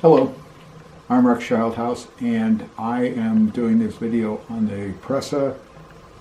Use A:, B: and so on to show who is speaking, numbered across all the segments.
A: Hello, I'm Rex Childhouse, and I am doing this video on the Prusa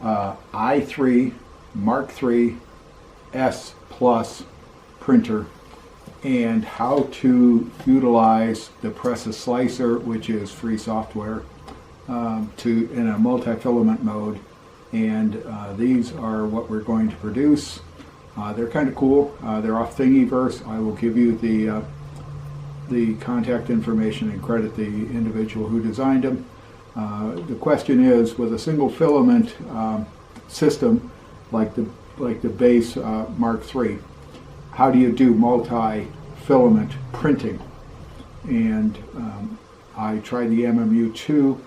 A: i3 Mark III S Plus printer and how to utilize the Prusa slicer, which is free software, in a multi-filament mode. And these are what we're going to produce. They're kind of cool. They're off Thingiverse. I will give you the contact information and credit the individual who designed them. The question is, with a single filament system like the base Mark III, how do you do multi-filament printing? And I tried the MMU2.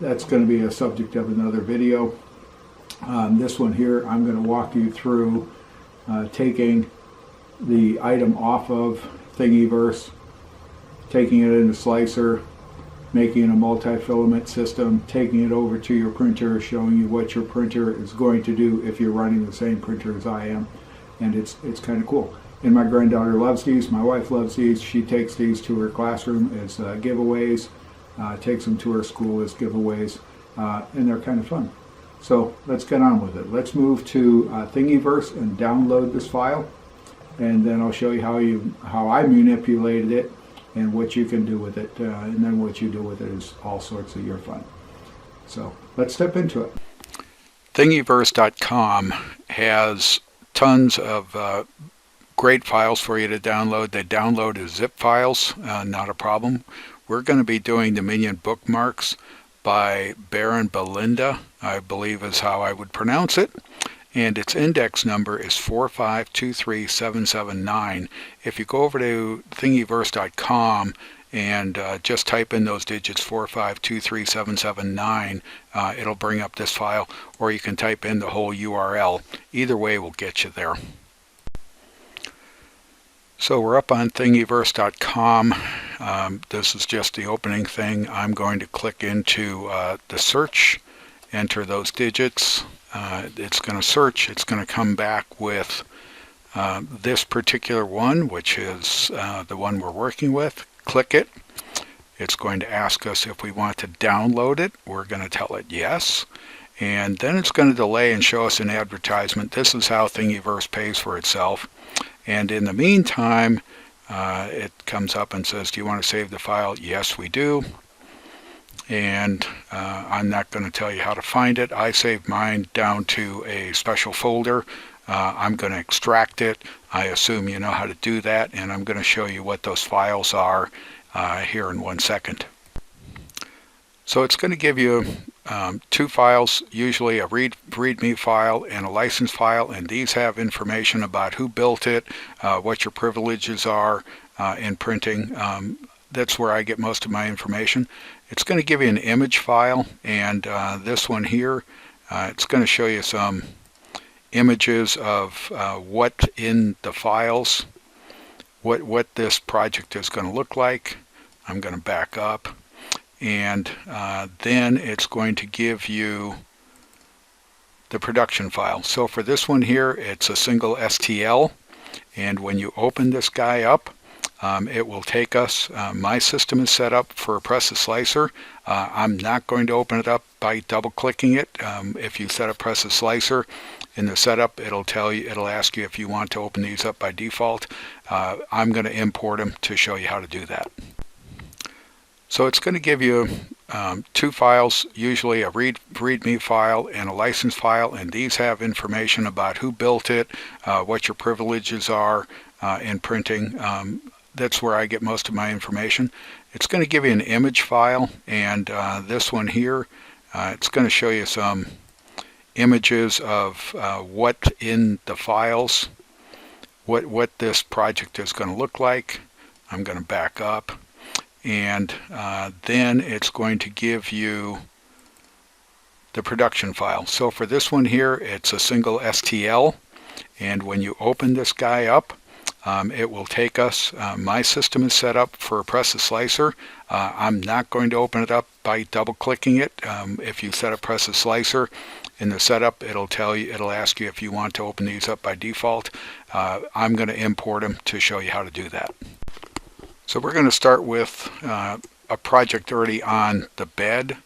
A: That's going to be a subject of another video. This one here, I'm going to walk you through taking the item off of Thingiverse, taking it in a slicer, making a multi-filament system, taking it over to your printer, showing you what your printer is going to do if you're running the same printer as I am. And it's kind of cool. And my granddaughter loves these, my wife loves these. She takes these to her classroom as giveaways, takes them to her school as giveaways, and they're kind of fun. So let's get on with it. Let's move to Thingiverse and download this file. And then I'll show you how I manipulated it and what you can do with it. And then what you do with it is all sorts of your fun. So let's step into it.
B: Thingiverse.com has tons of great files for you to download. They download as zip files, not a problem. We're going to be doing the Minion bookmarks by Baron Belinda, I believe is how I would pronounce it. And its index number is 4523779. If you go over to Thingiverse.com and just type in those digits 4523779, it'll bring up this file, or you can type in the whole URL. Either way will get you there. So we're up on Thingiverse.com. This is just the opening thing. I'm going to click into the search, enter those digits. It's going to search. It's going to come back with this particular one, which is the one we're working with. Click it. It's going to ask us if we want to download it. We're going to tell it yes. And then it's going to delay and show us an advertisement. This is how Thingiverse pays for itself. And in the meantime, it comes up and says, do you want to save the file? Yes, we do. And I'm not going to tell you how to find it. I saved mine down to a special folder. I'm going to extract it. I assume you know how to do that, and I'm going to show you what those files are here in 1 second. So it's going to give you two files, usually a README file and a license file, and these have information about who built it, what your privileges are in printing. That's where I get most of my information. It's going to give you an image file, and this one here, it's going to show you some images of what in the files, what this project is going to look like. I'm going to back up, and then it's going to give you the production file. So for this one here, it's a single STL, and when you open this guy up, it will take us, my system is set up for a Prusa slicer. I'm not going to open it up by double clicking it. If you set up Prusa slicer in the setup, it'll ask you if you want to open these up by default. I'm going to import them to show you how to do that. So it's going to give you two files, usually a README file and a license file, and these have information about who built it, what your privileges are in printing. That's where I get most of my information. It's going to give you an image file, and this one here, it's going to show you some images of what in the files, what this project is going to look like. I'm going to back up, and then it's going to give you the production file. So for this one here, it's a single STL, and when you open this guy up, it will take us, my system is set up for a Prusa slicer. I'm not going to open it up by double clicking it. If you set up Prusa slicer in the setup, it'll ask you if you want to open these up by default. I'm going to import them to show you how to do that. So we're going to start with a project already on the bed,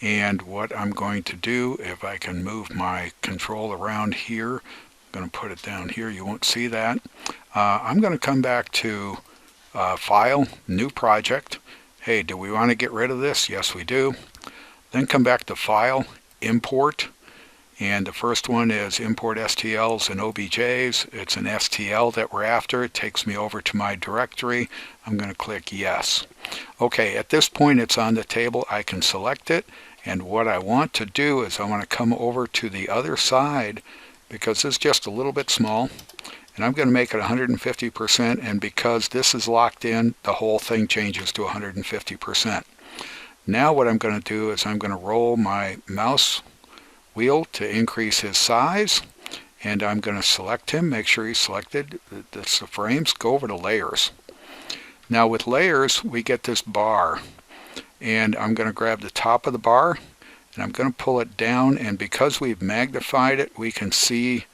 B: and what I'm going to do, if I can move my control around here, I'm going to put it down here, you won't see that. I'm going to come back to File, New Project. Hey, do we want to get rid of this? Yes, we do. Then come back to File, Import, and the first one is Import STLs and OBJs. It's an STL that we're after. It takes me over to my directory. I'm going to click Yes. Okay, at this point it's on the table. I can select it, and what I want to do is I want to come over to the other side, because it's just a little bit small, and I'm going to make it 150%, and because this is locked in, the whole thing changes to 150%. Now what I'm going to do is I'm going to roll my mouse wheel to increase his size, and I'm going to select him, make sure he's selected. That's the frames. Go over to layers. Now with layers we get this bar, and I'm going to grab the top of the bar and I'm going to pull it down, and because we've magnified it we can see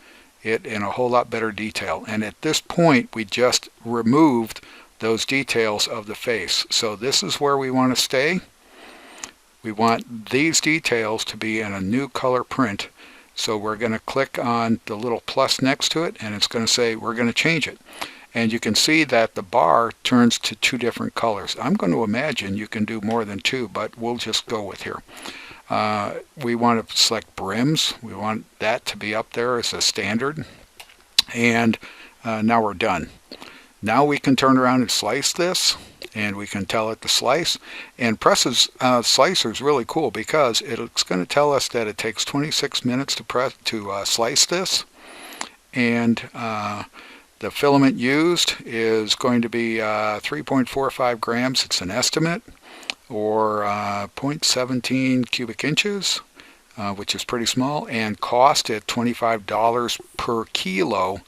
B: it in a whole lot better detail. And at this point we just removed those details of the face. So this is where we want to stay. We want these details to be in a new color print. So we're going to click on the little plus next to it, and it's going to say we're going to change it. And you can see that the bar turns to two different colors. I'm going to imagine you can do more than two, but we'll just go with here. We want to select brims. We want that to be up there as a standard. And now we're done. Now we can turn around and slice this, and we can tell it to slice. And Prusa's slicer is really cool because it's going to tell us that it takes 26 minutes to slice this, and the filament used is going to be 3.45 grams. It's an estimate, or 0.17 cubic inches, which is pretty small, and cost at $25 per kilo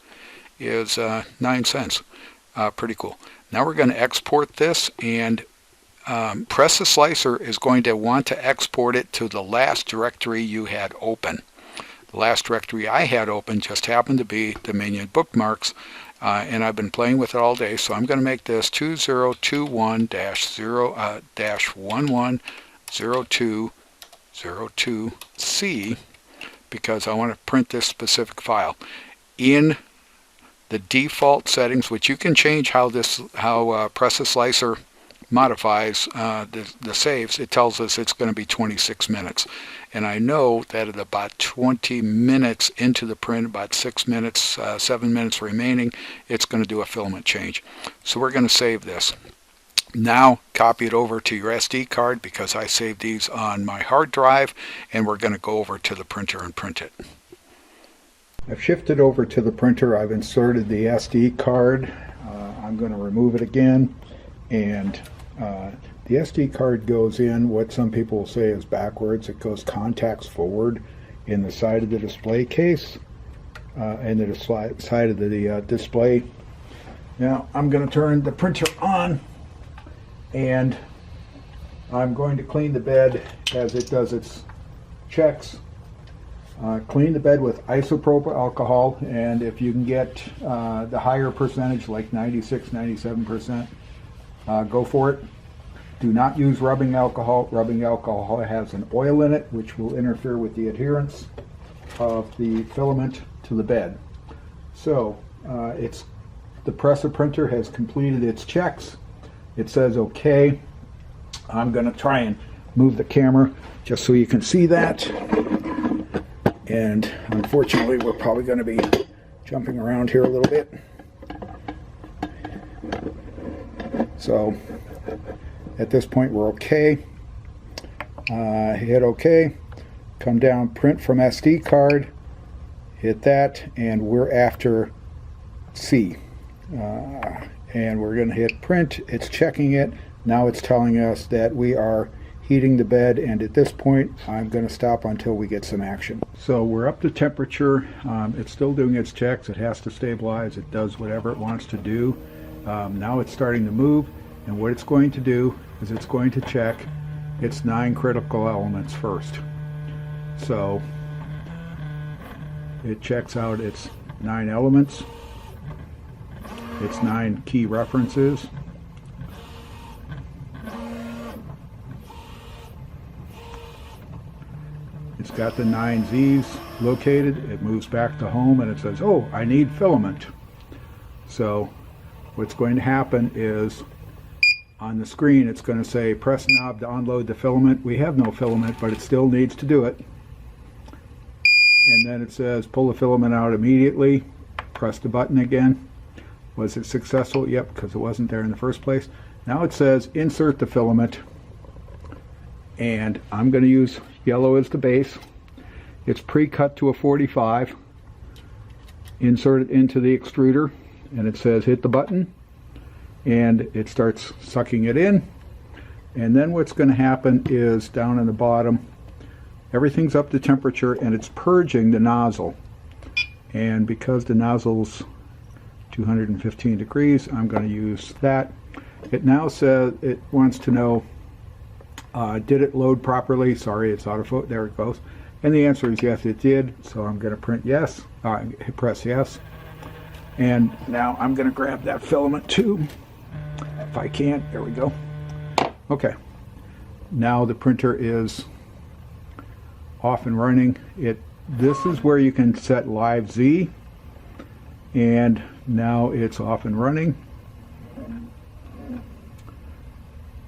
B: is 9 cents. Pretty cool. Now we're going to export this, and Prusa Slicer is going to want to export it to the last directory you had open. The last directory I had open just happened to be Dominion Bookmarks, and I've been playing with it all day, so I'm going to make this 2021-0-110202C because I want to print this specific file. In the default settings, which you can change how Prusa Slicer modifies the saves, it tells us it's going to be 26 minutes. And I know that at about 20 minutes into the print, about 6 minutes, 7 minutes remaining, it's going to do a filament change. So we're going to save this. Now copy it over to your SD card because I saved these on my hard drive, and we're going to go over to the printer and print it.
A: I've shifted over to the printer. I've inserted the SD card. I'm going to remove it again, and the SD card goes in what some people will say is backwards. It goes contacts forward in the side of the display case, and the side of the display. Now I'm going to turn the printer on, and I'm going to clean the bed as it does its checks. Clean the bed with isopropyl alcohol, and if you can get the higher percentage, like 96-97%, go for it. Do not use rubbing alcohol. Rubbing alcohol has an oil in it which will interfere with the adherence of the filament to the bed. So the Prusa printer has completed its checks. It says OK. I'm going to try and move the camera just so you can see that. And unfortunately, we're probably going to be jumping around here a little bit. So at this point, we're OK. Hit OK. Come down, print from SD card. Hit that, and we're after C. And we're going to hit print. It's checking it. Now it's telling us that we are heating the bed, and at this point I'm going to stop until we get some action. So we're up to temperature. It's still doing its checks. It has to stabilize. It does whatever it wants to do. Now it's starting to move, and what it's going to do is it's going to check its 9 critical elements first. So it checks out its 9 elements, its 9 key references, it's got the 9 Z's located. It moves back to home and it says, oh, I need filament. So what's going to happen is on the screen it's going to say press knob to unload the filament. We have no filament, but it still needs to do it. And then it says pull the filament out immediately. Press the button again. Was it successful? Yep, because it wasn't there in the first place. Now it says insert the filament, and I'm going to use yellow as the base. It's pre-cut to a 45. Insert it into the extruder, and it says hit the button, and it starts sucking it in. And then what's going to happen is down in the bottom, everything's up to temperature and it's purging the nozzle. And because the nozzle's 215 degrees, I'm going to use that. It now says it wants to know, did it load properly? Sorry, it's autofocus. There it goes. And the answer is yes, it did. So I'm going to print yes, press yes. And now I'm going to grab that filament too, if I can. There we go. Okay. Now the printer is off and running. This is where you can set live Z, and now it's off and running.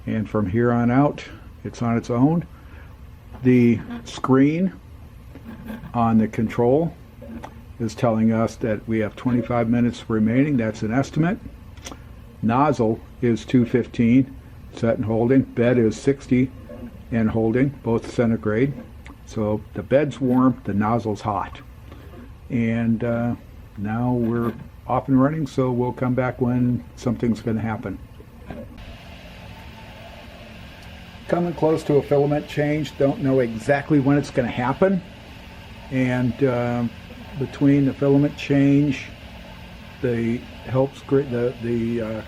A: And from here on out, it's on its own. The screen on the control is telling us that we have 25 minutes remaining. That's an estimate. Nozzle is 215, set and holding. Bed is 60 and holding, both centigrade. So the bed's warm, the nozzle's hot. And now we're off and running, so we'll come back when something's going to happen. Coming close to a filament change, don't know exactly when it's going to happen. And between the filament change, the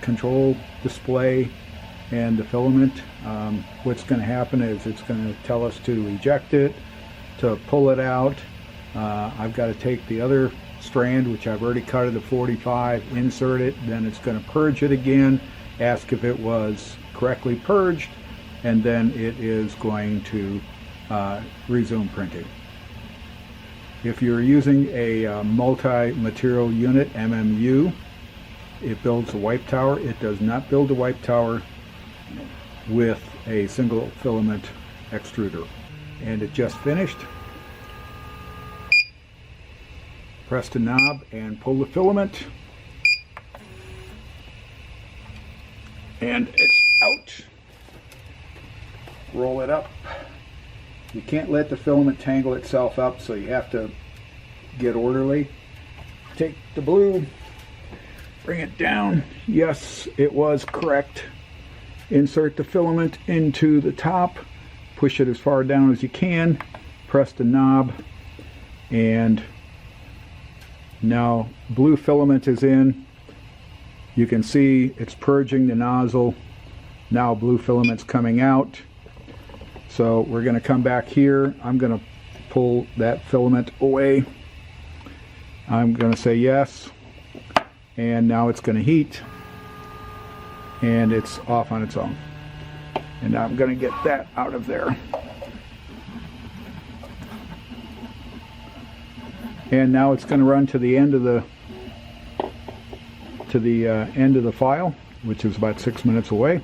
A: control display, and the filament, what's going to happen is it's going to tell us to eject it, to pull it out. I've got to take the other strand, which I've already cut at a 45, insert it, then it's going to purge it again, ask if it was correctly purged, and then it is going to resume printing. If you're using a multi-material unit, MMU, it builds a wipe tower. It does not build a wipe tower with a single filament extruder. And it just finished. Press the knob and pull the filament. And it's out. Roll it up. You can't let the filament tangle itself up, so you have to get orderly. Take the blue, bring it down. Yes, it was correct. Insert the filament into the top, push it as far down as you can, press the knob, and now blue filament is in. You can see it's purging the nozzle. Now blue filament's coming out. So we're going to come back here. I'm going to pull that filament away. I'm going to say yes, and now it's going to heat, and it's off on its own. And now I'm going to get that out of there. And now it's going to run to the end of the end of the file, which is about 6 minutes away.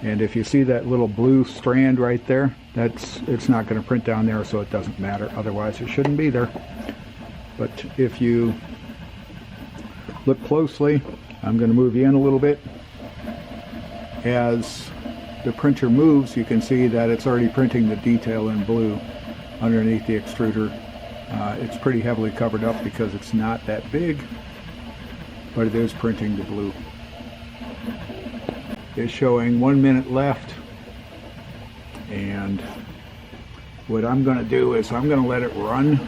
A: And if you see that little blue strand right there, it's not going to print down there, so it doesn't matter. Otherwise, it shouldn't be there. But if you look closely, I'm going to move you in a little bit. As the printer moves, you can see that it's already printing the detail in blue underneath the extruder. It's pretty heavily covered up because it's not that big, but it is printing the blue. It's showing 1 minute left, and what I'm going to do is I'm going to let it run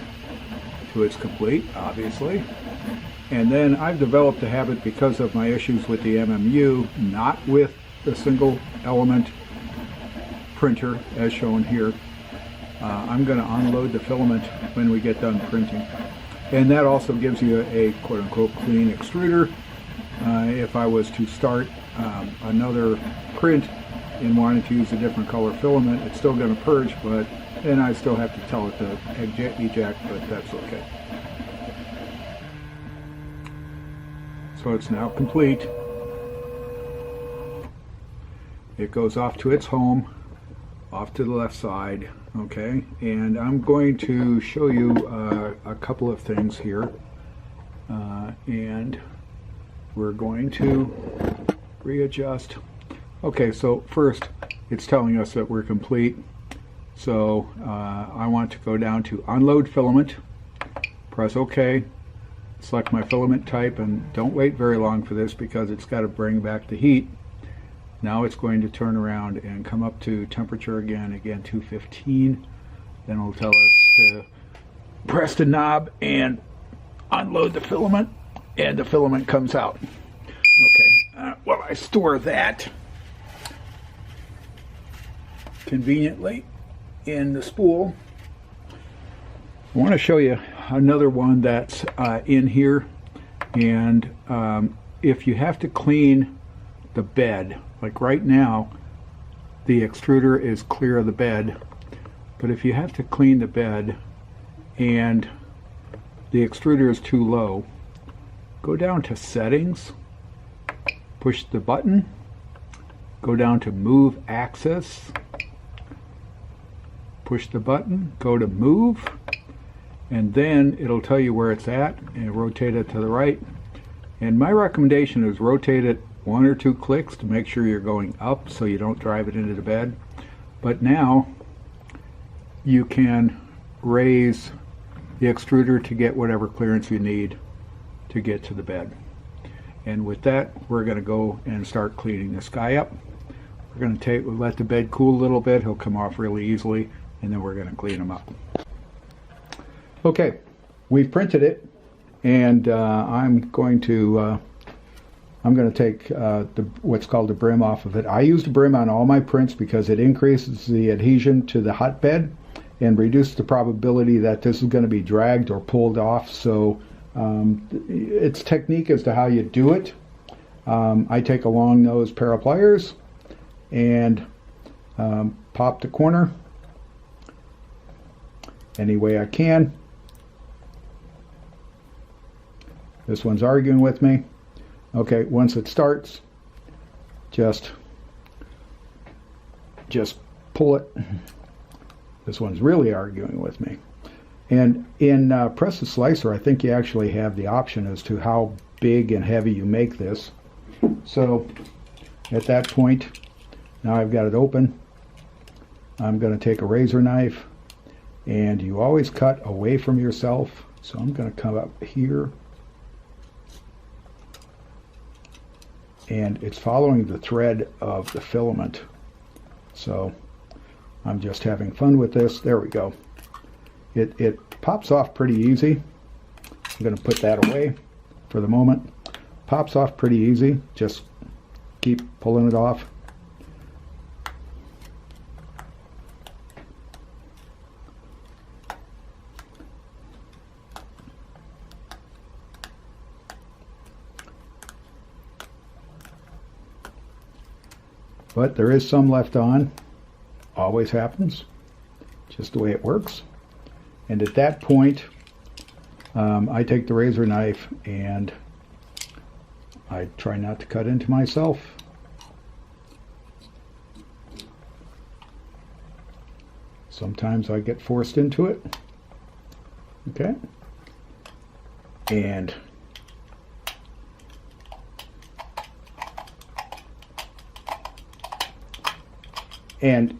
A: to its complete, obviously, and then I've developed a habit because of my issues with the MMU, not with the single element printer as shown here. I'm going to unload the filament when we get done printing, and that also gives you a quote-unquote clean extruder. If I was to start another print and wanted to use a different color filament, it's still going to purge, but And I still have to tell it to eject, but that's okay. So it's now complete. It goes off to its home, off to the left side, okay? And I'm going to show you a couple of things here. And we're going to readjust. Okay, so first, it's telling us that we're complete. So I want to go down to unload filament, press OK, select my filament type, and don't wait very long for this because it's got to bring back the heat. Now it's going to turn around and come up to temperature again 215. Then it'll tell us to press the knob and unload the filament, and the filament comes out. Okay, well, I store that conveniently in the spool. I want to show you another one that's in here, and if you have to clean the bed, like right now the extruder is clear of the bed, but if you have to clean the bed and the extruder is too low, go down to settings, push the button, go down to move axis, push the button, go to move, and then it'll tell you where it's at and rotate it to the right. And my recommendation is rotate it 1 or 2 clicks to make sure you're going up so you don't drive it into the bed. But now you can raise the extruder to get whatever clearance you need to get to the bed. And with that, we're going to go and start cleaning this guy up. We're going to let the bed cool a little bit. He'll come off really easily, and then we're going to clean him up. Okay, we've printed it, and I'm going to take what's called the brim off of it. I use the brim on all my prints because it increases the adhesion to the hotbed and reduces the probability that this is going to be dragged or pulled off. So it's technique as to how you do it. I take a long nose pair of pliers and pop the corner any way I can. This one's arguing with me. Okay, once it starts, just pull it. This one's really arguing with me. And in Press a Slicer, I think you actually have the option as to how big and heavy you make this. So at that point, now I've got it open, I'm going to take a razor knife, and you always cut away from yourself. So I'm going to come up here, and it's following the thread of the filament. So I'm just having fun with this. There we go. It pops off pretty easy. I'm going to put that away for the moment. Pops off pretty easy. Just keep pulling it off. But there is some left on. Always happens. Just the way it works. And at that point, I take the razor knife and I try not to cut into myself. Sometimes I get forced into it. Okay. And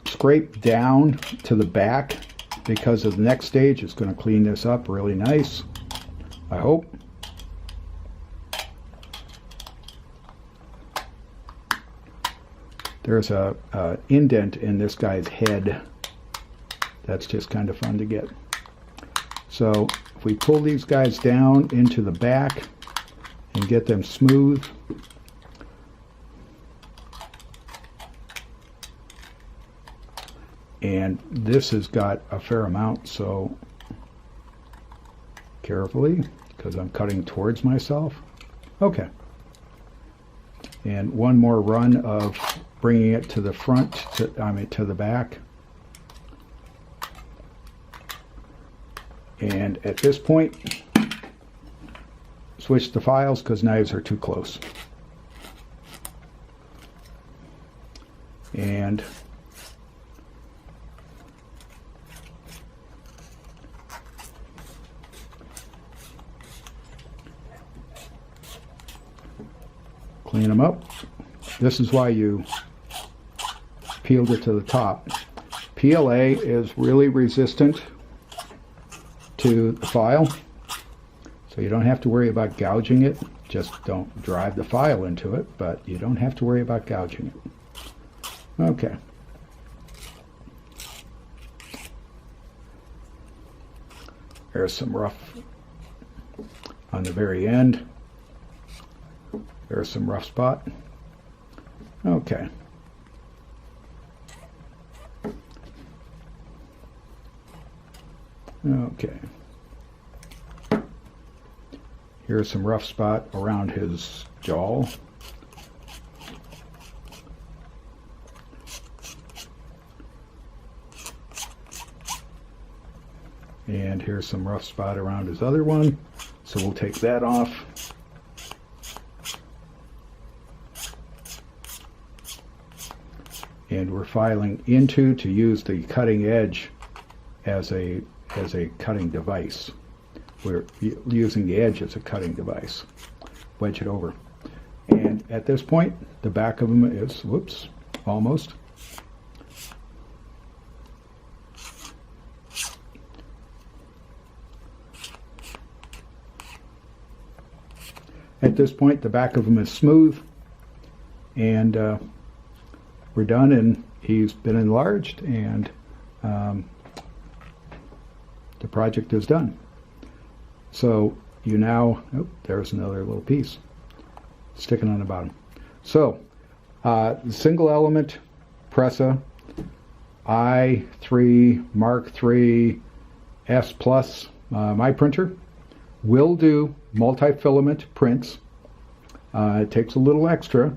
A: scrape down to the back, because of the next stage it's going to clean this up really nice, I hope. There's a indent in this guy's head that's just kind of fun to get. So if we pull these guys down into the back and get them smooth, and this has got a fair amount, so carefully, because I'm cutting towards myself. Okay. And one more run of bringing it to the front, to the back. And at this point, switch the files because knives are too close. And clean them up. This is why you peeled it to the top. PLA is really resistant to the file, so you don't have to worry about gouging it. Just don't drive the file into it, but you don't have to worry about gouging it. Okay. There's some rough on the very end. There's some rough spot. Okay. Okay. Here's some rough spot around his jaw. And here's some rough spot around his other one. So we'll take that off. And we're filing into to use the cutting edge as a cutting device. We're using the edge as a cutting device. Wedge it over. And at this point, the back of them is, whoops, almost. At this point, the back of them is smooth, and we're done, and he's been enlarged, and the project is done. So you now, oh, there's another little piece sticking on the bottom. So the single element Prusa i3 Mk3S Plus, my printer, will do multi-filament prints. It takes a little extra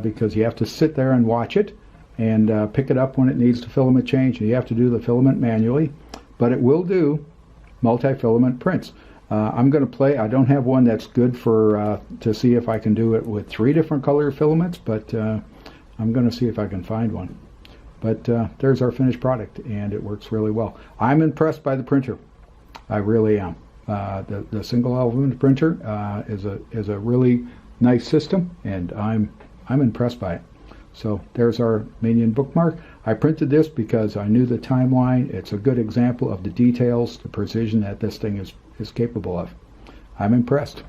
A: because you have to sit there and watch it and pick it up when it needs to filament change, and you have to do the filament manually, but it will do multi-filament prints. I'm going to play. I don't have one that's good for to see if I can do it with 3 different color filaments, but I'm going to see if I can find one. But there's our finished product, and it works really well. I'm impressed by the printer. I really am. The single element printer is a really nice system, and I'm impressed by it. So there's our minion bookmark. I printed this because I knew the timeline. It's a good example of the details, the precision that this thing is capable of. I'm impressed.